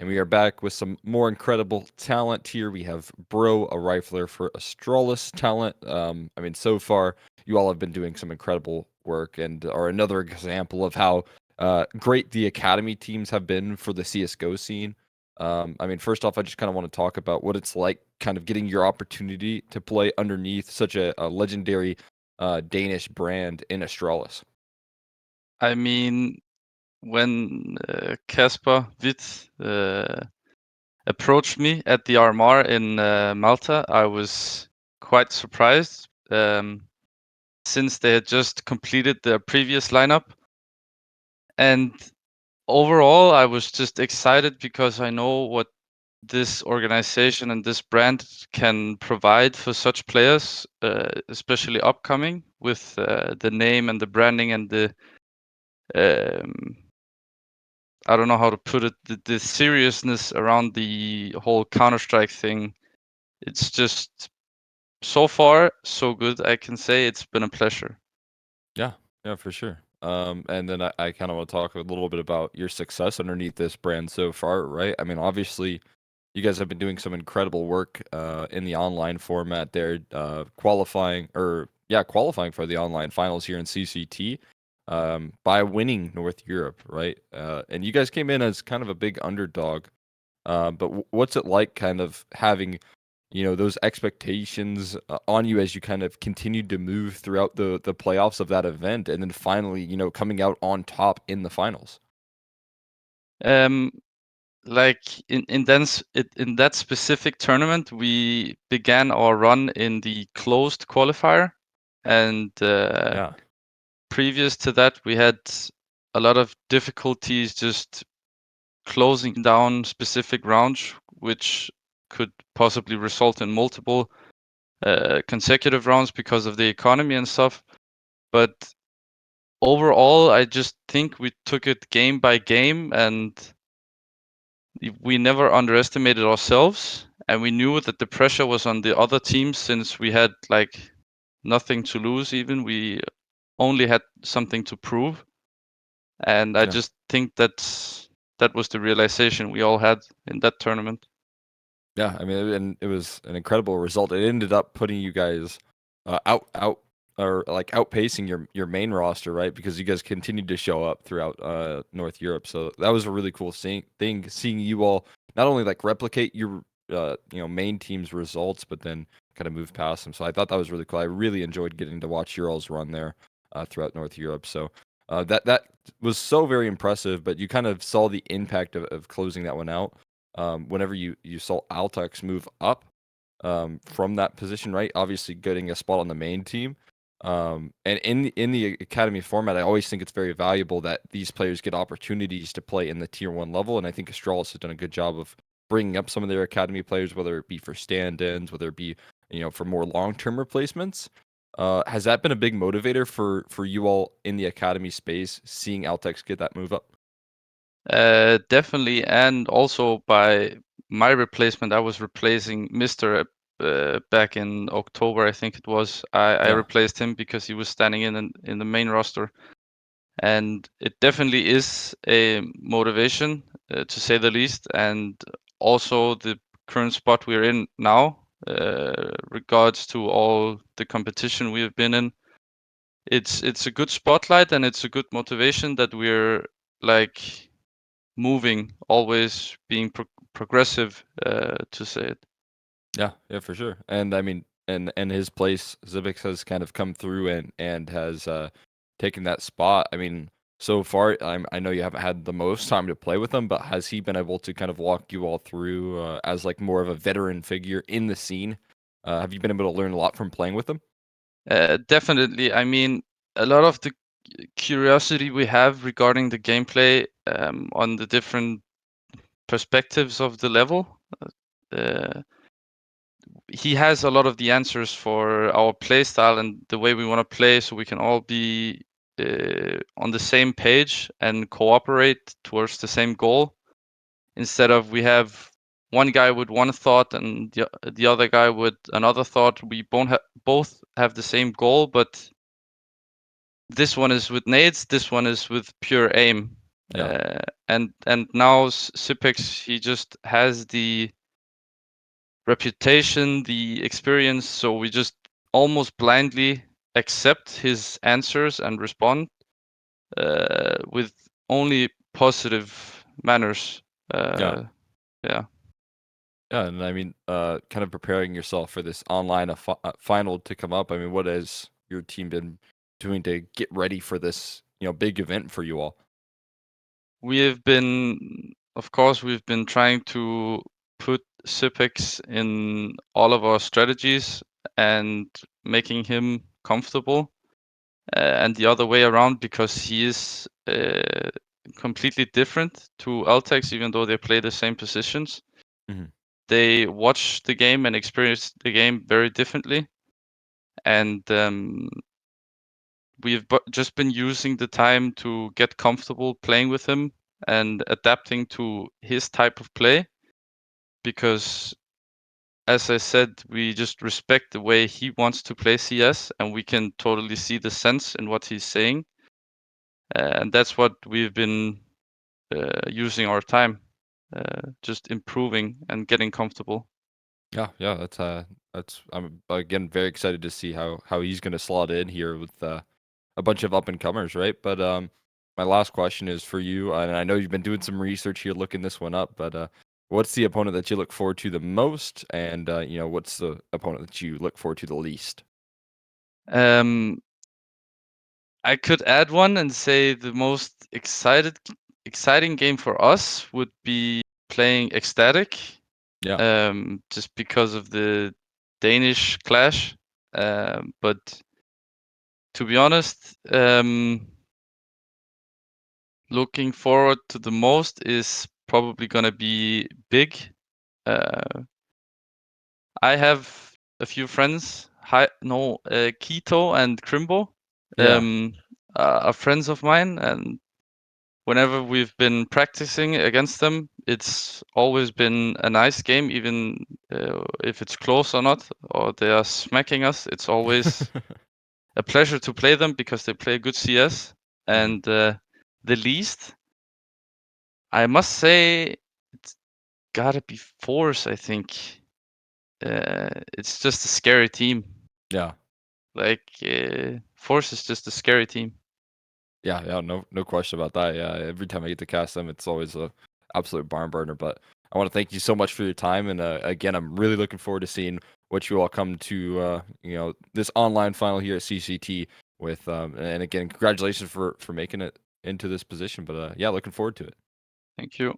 And we are back with some more incredible talent here. We have Bro, a rifler for Astralis talent. I mean, so far, you all have been doing some incredible work and are another example of how great the academy teams have been for the CSGO scene. I mean, first off, I just kind of want to talk about what it's like kind of getting your opportunity to play underneath such a legendary Danish brand in Astralis. I mean, when Casper Witt approached me at the RMR in Malta, I was quite surprised since they had just completed their previous lineup. And overall, I was just excited because I know what this organization and this brand can provide for such players, especially upcoming with the name and the branding and the um, I don't know how to put it, the seriousness around the whole Counter-Strike thing. It's just so far so good. I can say it's been a pleasure. Yeah, yeah, for sure. And then I kind of want to talk a little bit about your success underneath this brand so far, right? I mean, obviously, you guys have been doing some incredible work in the online format there, qualifying for the online finals here in CCT by winning North Europe, right? And you guys came in as kind of a big underdog. But what's it like kind of having those expectations on you as you kind of continued to move throughout the playoffs of that event, and then finally, coming out on top in the finals? Um, like in that specific tournament, we began our run in the closed qualifier, and Yeah, previous to that, we had a lot of difficulties just closing down specific rounds, which could possibly result in multiple consecutive rounds because of the economy and stuff. But overall, I just think we took it game by game and we never underestimated ourselves. And we knew that the pressure was on the other teams since we had like nothing to lose, even. We only had something to prove. And I yeah. just think that was the realization we all had in that tournament. Yeah, I mean, and it was an incredible result. It ended up putting you guys out or like outpacing your main roster, right? Because you guys continued to show up throughout North Europe. So that was a really cool seeing you all not only like replicate your main team's results, but then kind of move past them. So I thought that was really cool. I really enjoyed getting to watch your all's run there throughout North Europe. So that was so very impressive. But you kind of saw the impact of closing that one out whenever you saw Altex move up from that position, right? Obviously, getting a spot on the main team. And in the academy format, I always think it's very valuable that these players get opportunities to play in the tier 1 level, and I think Astralis has done a good job of bringing up some of their academy players, whether it be for stand-ins, whether it be for more long-term replacements. Has that been a big motivator for you all in the academy space, seeing Altex get that move up? Definitely, and also by my replacement, I was replacing Mister back in October, I think it was. I Yeah, replaced him because he was standing in the main roster, and it definitely is a motivation to say the least. And also the current spot we're in now, regards to all the competition we have been in, it's a good spotlight and it's a good motivation that we're like moving, always being progressive, to say it. yeah, yeah, for sure. And I mean, and his place, Zibix has kind of come through and has taken that spot. I mean, so far, I know you haven't had the most time to play with him, but has he been able to kind of walk you all through as like more of a veteran figure in the scene? Have you been able to learn a lot from playing with him? Definitely. I mean, a lot of the curiosity we have regarding the gameplay, on the different perspectives of the level, uh, he has a lot of the answers for our play style and the way we want to play, so we can all be on the same page and cooperate towards the same goal. Instead of we have one guy with one thought and the other guy with another thought, we both have the same goal, but this one is with nades, this one is with pure aim. Yeah. And now Sipex, he just has the reputation, the experience, so we just almost blindly accept his answers and respond with only positive manners. Yeah. Yeah. Yeah, and I mean, kind of preparing yourself for this online final to come up. I mean, what has your team been doing to get ready for this, big event for you all? We have been, of course, we've been trying to put Sipex in all of our strategies and making him comfortable, and the other way around, because he is completely different to Altex, even though they play the same positions. Hmm. They watch the game and experience the game very differently, and we've just been using the time to get comfortable playing with him and adapting to his type of play, because as I said, we just respect the way he wants to play CS, and we can totally see the sense in what he's saying, and that's what we've been using our time, just improving and getting comfortable. Yeah, yeah, that's I'm again very excited to see how he's gonna slot in here with a bunch of up and comers, right? But my last question is for you, and I know you've been doing some research here, looking this one up. But what's the opponent that you look forward to the most, and what's the opponent that you look forward to the least? Um, I could add one and say the most exciting game for us would be playing Ecstatic, Yeah. just because of the Danish clash. But to be honest, looking forward to the most is probably gonna be Big. Uh, I have a few friends. Keto and Crimbo, Yeah. are friends of mine, and whenever we've been practicing against them, it's always been a nice game, even if it's close or not, or they are smacking us. It's always a pleasure to play them because they play good CS. Mhm. And the least, I must say, it's gotta be Force, I think. It's just a scary team. Yeah. Like, Force is just a scary team. Yeah, yeah, no question about that. Yeah, every time I get to cast them, it's always a absolute barn burner. But I want to thank you so much for your time, and again, I'm really looking forward to seeing what you all come to, this online final here at CCT with. And again, congratulations for making it into this position. But yeah, looking forward to it. Thank you.